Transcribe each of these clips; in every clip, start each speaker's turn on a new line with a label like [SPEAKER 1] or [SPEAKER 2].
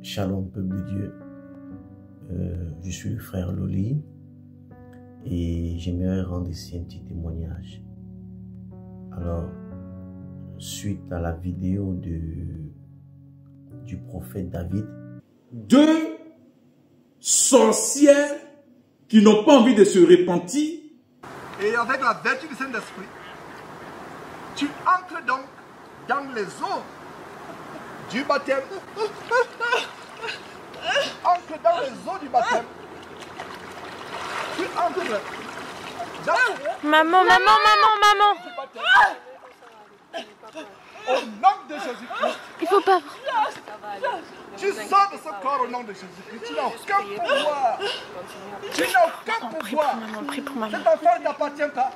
[SPEAKER 1] Shalom, peuple de Dieu. Je suis le frère Loli et j'aimerais rendre ici un petit témoignage. Alors, suite à la vidéo du prophète David,
[SPEAKER 2] deux sorcières qui n'ont pas envie de se repentir.
[SPEAKER 3] Et avec la vertu du Saint-Esprit, tu entres donc dans les eaux du baptême. Entre dans les eaux du baptême. Tu entres dans...
[SPEAKER 4] Maman.
[SPEAKER 3] Au nom de Jésus-Christ.
[SPEAKER 4] Il faut pas.
[SPEAKER 3] Tu sors de ce corps au nom de Jésus-Christ. Tu n'as aucun pouvoir. Tu n'as aucun pouvoir.
[SPEAKER 4] Maman, prie pour maman.
[SPEAKER 3] Cet enfant ne t'appartient pas.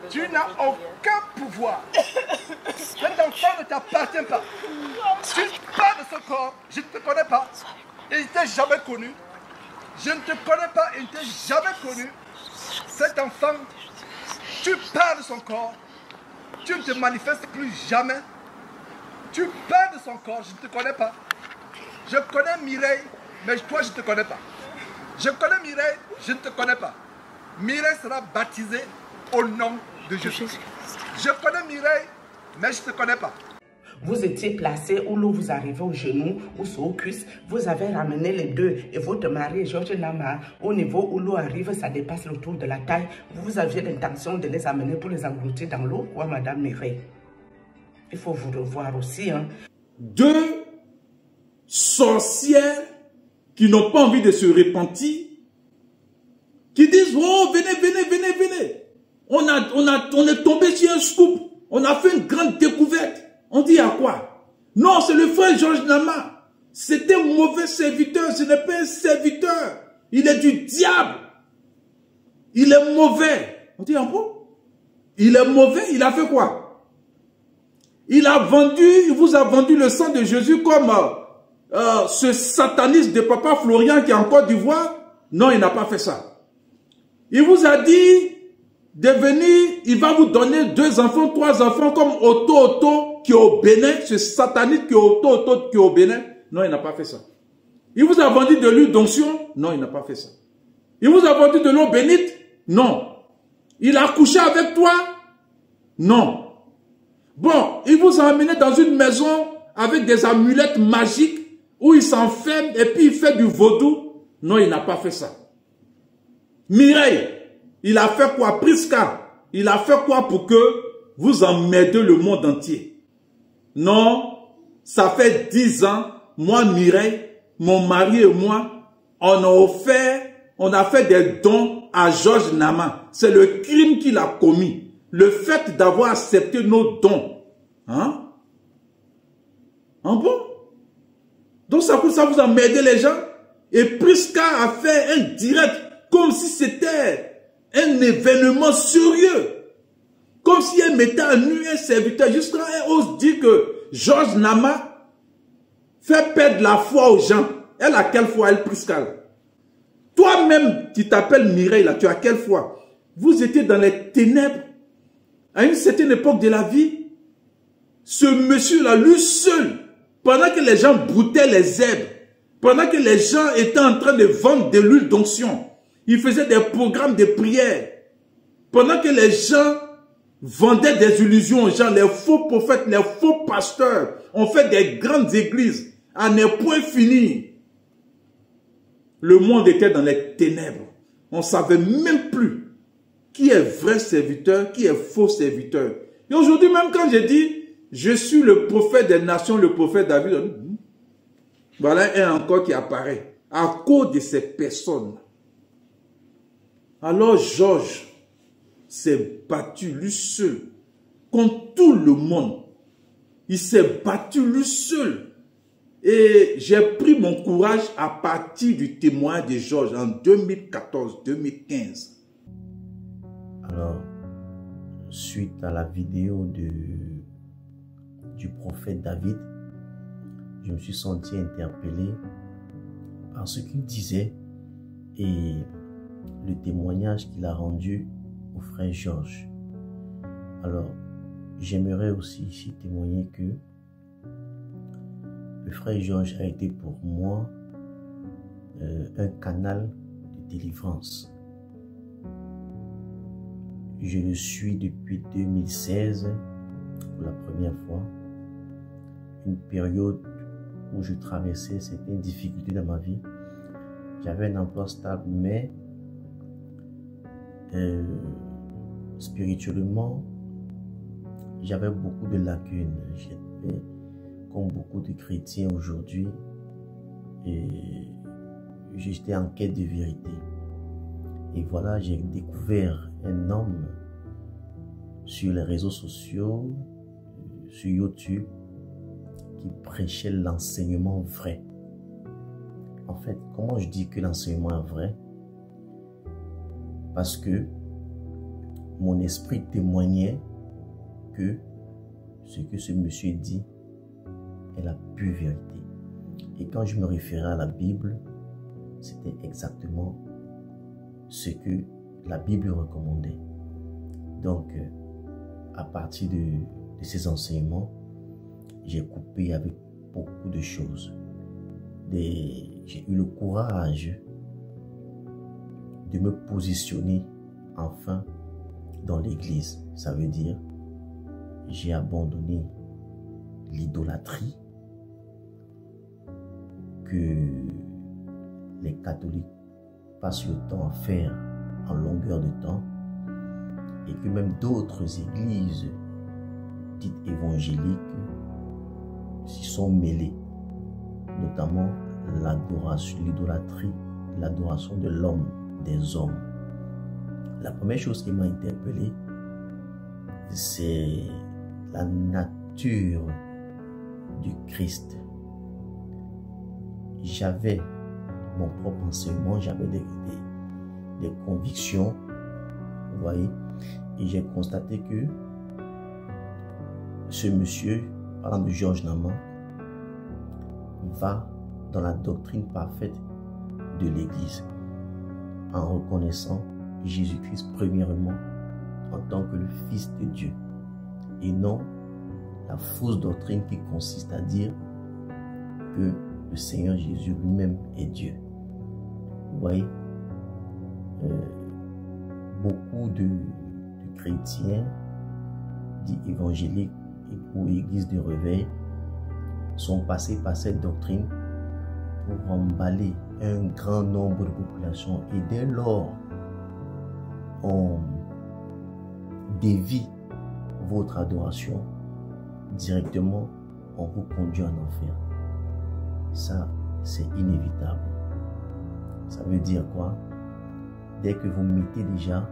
[SPEAKER 3] Tu n'as aucun pouvoir. Cet enfant ne t'appartient pas. Tu pars de ce corps. Je ne te connais pas. Et il ne t'a jamais connu. Je ne te connais pas et il ne t'a jamais connu. Cet enfant, tu pars de son corps. Tu ne te manifestes plus jamais. Tu pars de son corps. Je ne te connais pas. Je connais Mireille, mais toi, je ne te connais pas. Je connais Mireille, je ne te connais pas. Mireille sera baptisée au nom de Jésus. Je connais Mireille, mais je ne te connais pas.
[SPEAKER 5] Vous étiez placé où l'eau vous arrivait au genou ou au cuisse. Vous avez ramené les deux et votre mari, Georges Nama, au niveau où l'eau arrive, ça dépasse le tour de la taille. Vous aviez l'intention de les amener pour les engloutir dans l'eau, quoi, Madame Mireille? Il faut vous revoir aussi, hein.
[SPEAKER 2] Deux sorcières qui n'ont pas envie de se repentir, qui disent, oh, venez. On est tombé sur un scoop. On a fait une grande découverte. On dit à quoi? Non, c'est le frère Georges Nama. C'est un mauvais serviteur. Ce n'est pas un serviteur. Il est du diable. Il est mauvais. On dit, ah bon? Il est mauvais. Il a fait quoi? Il vous a vendu le sang de Jésus comme ce sataniste de Papa Florian qui est en Côte d'Ivoire. Non, il n'a pas fait ça. Il vous a dit de venir, il va vous donner 2 enfants, 3 enfants comme Otto qui est au Bénin, ce sataniste qui est Otto qui est au Bénin. Non, il n'a pas fait ça. Il vous a vendu de l'huile d'onction. Non, il n'a pas fait ça. Il vous a vendu de l'eau bénite. Non. Il a couché avec toi. Non. Bon, il vous a amené dans une maison avec des amulettes magiques où il s'enferme et puis il fait du vaudou. Non, il n'a pas fait ça. Mireille, il a fait quoi? Prisca, il a fait quoi pour que vous emmerdez le monde entier? Non, ça fait 10 ans, moi Mireille, mon mari et moi, on a fait des dons à Georges Nama. C'est le crime qu'il a commis. Le fait d'avoir accepté nos dons. Hein? Ah bon? Donc ça vous emmerdez les gens? Et Prisca a fait un direct comme si c'était un événement sérieux. Comme si elle mettait à nu un serviteur. Jusqu'à elle ose dire que Georges Nama fait perdre la foi aux gens. Elle a quelle foi, elle, Prisca? Toi-même, qui t'appelles Mireille, là, tu as quelle foi? Vous étiez dans les ténèbres. À une certaine époque de la vie, ce monsieur-là, lui seul, pendant que les gens broutaient les herbes, pendant que les gens étaient en train de vendre de l'huile d'onction, il faisait des programmes de prière. Pendant que les gens vendaient des illusions aux gens, les faux prophètes, les faux pasteurs ont fait des grandes églises à ne point finir. Le monde était dans les ténèbres. On ne savait même plus qui est vrai serviteur, qui est faux serviteur. Et aujourd'hui, même quand je dis, je suis le prophète des nations, le prophète David, voilà un encore qui apparaît à cause de ces personnes. Alors Georges s'est battu lui seul contre tout le monde. Il s'est battu lui seul. Et j'ai pris mon courage à partir du témoin de Georges en 2014-2015.
[SPEAKER 1] Alors, suite à la vidéo du prophète David, je me suis senti interpellé par ce qu'il disait et le témoignage qu'il a rendu au frère Georges. Alors, j'aimerais aussi ici témoigner que le frère Georges a été pour moi un canal de délivrance. Je le suis depuis 2016 pour la première fois. Une période où je traversais certaines difficultés dans ma vie. J'avais un emploi stable, mais spirituellement, j'avais beaucoup de lacunes. J'étais comme beaucoup de chrétiens aujourd'hui et j'étais en quête de vérité. Et voilà, j'ai découvert un homme sur les réseaux sociaux, sur YouTube, qui prêchait l'enseignement vrai. En fait, comment je dis que l'enseignement est vrai? Parce que mon esprit témoignait que ce que ce monsieur dit est la pure vérité. Et quand je me référais à la Bible, c'était exactement ce que la Bible recommandait. Donc, à partir de ces enseignements, j'ai coupé avec beaucoup de choses. J'ai eu le courage de me positionner enfin dans l'église. Ça veut dire, j'ai abandonné l'idolâtrie que les catholiques passent le temps à faire en longueur de temps et que même d'autres églises dites évangéliques s'y sont mêlées, notamment l'idolâtrie, l'adoration de l'homme, des hommes. La première chose qui m'a interpellé, c'est la nature du Christ. J'avais mon propre enseignement, j'avais des convictions, vous voyez, et j'ai constaté que ce monsieur, parlant de Georges Nama, va dans la doctrine parfaite de l'Église en reconnaissant Jésus-Christ premièrement en tant que le Fils de Dieu et non la fausse doctrine qui consiste à dire que le Seigneur Jésus lui-même est Dieu. Vous voyez, beaucoup de chrétiens dits évangéliques ou églises de réveil sont passés par cette doctrine pour emballer un grand nombre de populations et dès lors on dévie votre adoration directement, on vous conduit en enfer. Ça, c'est inévitable. Ça veut dire quoi? Dès que vous mettez déjà,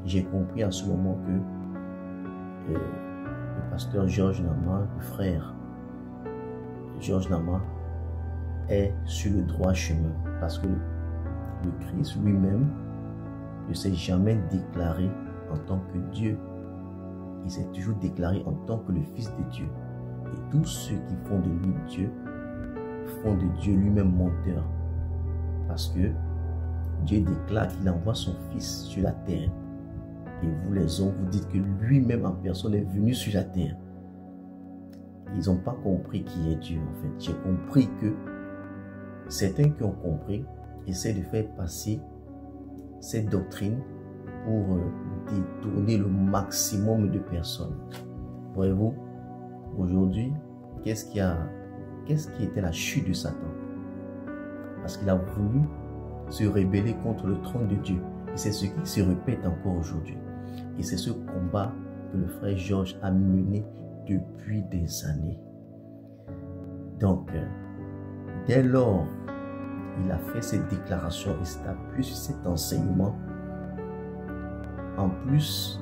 [SPEAKER 1] j'ai compris à ce moment que le pasteur Georges Nama, le frère Georges Nama, est sur le droit chemin parce que le Christ lui-même ne s'est jamais déclaré en tant que Dieu. Il s'est toujours déclaré en tant que le Fils de Dieu. Et tous ceux qui font de lui Dieu font de Dieu lui-même menteur. Parce que Dieu déclare qu'il envoie son Fils sur la terre. Et vous les hommes, vous dites que lui-même en personne est venu sur la terre. Ils n'ont pas compris qui est Dieu en fait. J'ai compris que certains qui ont compris essaient de faire passer cette doctrine pour détourner le maximum de personnes. Voyez-vous, aujourd'hui, qu'est-ce qui était la chute de Satan? Parce qu'il a voulu se rebeller contre le trône de Dieu. Et c'est ce qui se répète encore aujourd'hui. Et c'est ce combat que le frère Georges a mené depuis des années. Donc, dès lors, il a fait cette déclaration et s'est appuyé sur cet enseignement. En plus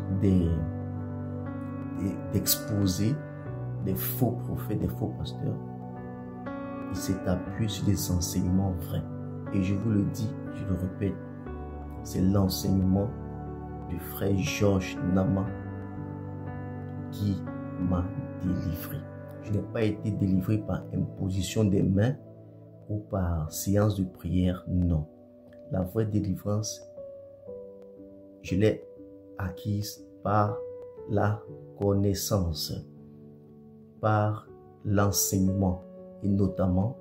[SPEAKER 1] d'exposer des faux prophètes, des faux pasteurs, il s'est appuyé sur des enseignements vrais. Et je vous le dis, je le répète, c'est l'enseignement du frère Georges Nama qui m'a délivré. Je n'ai pas été délivré par imposition des mains ou par séance de prière, non. La vraie délivrance, je l'ai acquise par la connaissance, par l'enseignement et notamment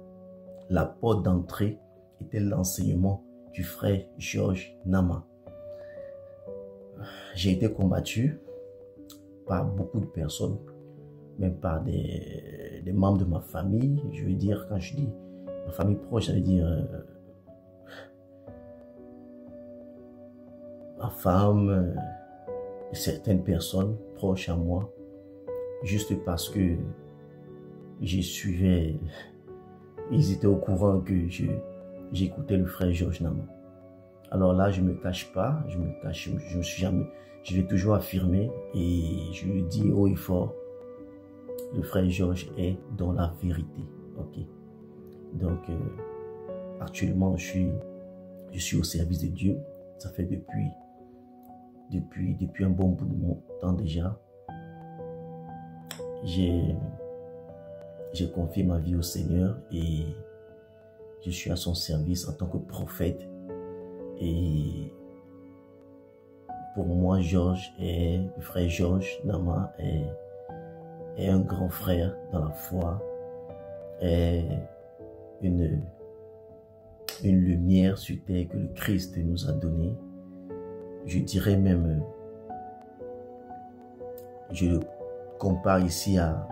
[SPEAKER 1] la porte d'entrée était l'enseignement du frère Georges Nama. J'ai été combattu par beaucoup de personnes, même par des membres de ma famille. Je veux dire, quand je dis ma famille proche, ça veut dire ma femme, certaines personnes proches à moi, juste parce que je suivais, ils étaient au courant que j'écoutais le frère Georges Nama. Alors là, je me cache pas, je me suis jamais, je l'ai toujours affirmé et je lui dis haut et fort, le frère Georges est dans la vérité. Ok. Donc, actuellement, je suis au service de Dieu. Ça fait depuis un bon bout de temps déjà. J'ai confié ma vie au Seigneur et je suis à son service en tant que prophète. Et pour moi, le frère Georges Nama est un grand frère dans la foi, est une lumière sur terre que le Christ nous a donnée. Je dirais même, je le compare ici à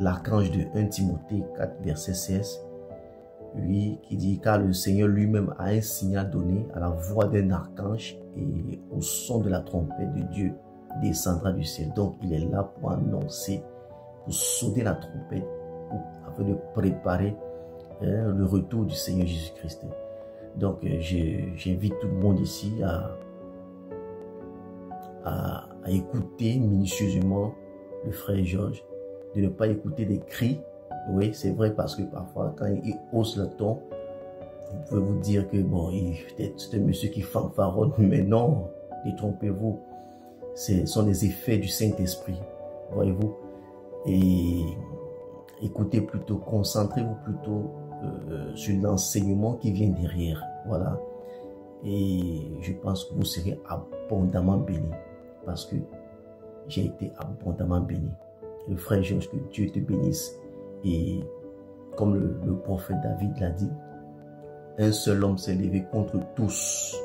[SPEAKER 1] l'archange de 1 Timothée 4, verset 16, lui qui dit, car le Seigneur lui-même a un signal donné à la voix d'un archange et au son de la trompette de Dieu descendra du ciel. Donc il est là pour annoncer, pour sonner la trompette, afin de préparer le retour du Seigneur Jésus-Christ. Donc j'invite tout le monde ici à écouter minutieusement le frère Georges, de ne pas écouter des cris. Oui, c'est vrai, parce que parfois quand il hausse le ton, vous pouvez vous dire que bon, c'est un monsieur qui fanfaronne, mais non, détrompez-vous. Ce sont les effets du Saint-Esprit, voyez-vous. Et écoutez plutôt, concentrez-vous plutôt sur l'enseignement qui vient derrière. Voilà. Et je pense que vous serez abondamment bénis, parce que j'ai été abondamment béni. Le frère Georges, que Dieu te bénisse. Et comme le prophète David l'a dit, un seul homme s'est levé contre tous.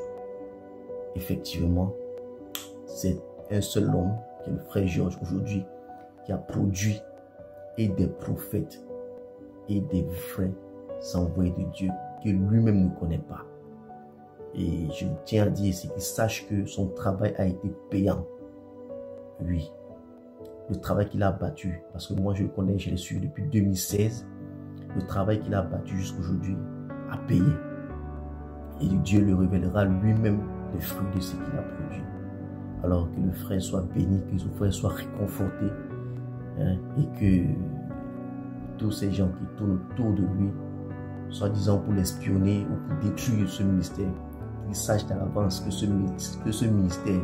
[SPEAKER 1] Effectivement, c'est un seul homme, qui est le frère Georges aujourd'hui, qui a produit et des prophètes et des vrais envoyés de Dieu que lui-même ne connaît pas. Et je tiens à dire, c'est qu'il sache que son travail a été payant. Oui, le travail qu'il a battu, parce que moi je le connais, je l'ai suivi depuis 2016, le travail qu'il a battu jusqu'aujourd'hui a payé. Et Dieu le révélera lui-même les fruits de ce qu'il a produit. Alors que le frère soit béni, que le frère soit réconforté, hein, et que tous ces gens qui tournent autour de lui, soi-disant pour l'espionner ou pour détruire ce ministère, qu'ils sachent à l'avance que ce ministère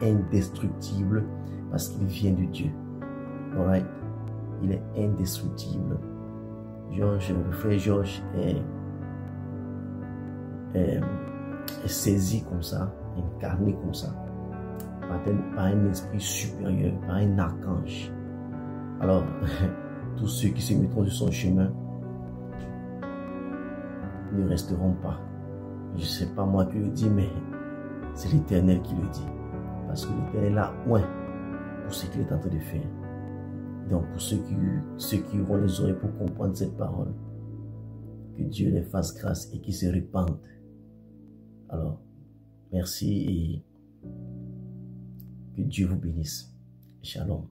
[SPEAKER 1] est indestructible parce qu'il vient de Dieu. Alright? Il est indestructible. Le frère Georges est saisi comme ça, incarné comme ça, par un esprit supérieur, par un archange. Alors, tous ceux qui se mettront sur son chemin ne resteront pas. Je ne sais pas moi qui le dis, mais c'est l'Éternel qui le dit. Parce que l'Éternel a oint pour ce qu'il est en train de faire. Donc pour ceux qui auront les oreilles pour comprendre cette parole, que Dieu les fasse grâce et qu'ils se répandent. Alors, merci et que Dieu vous bénisse. Shalom.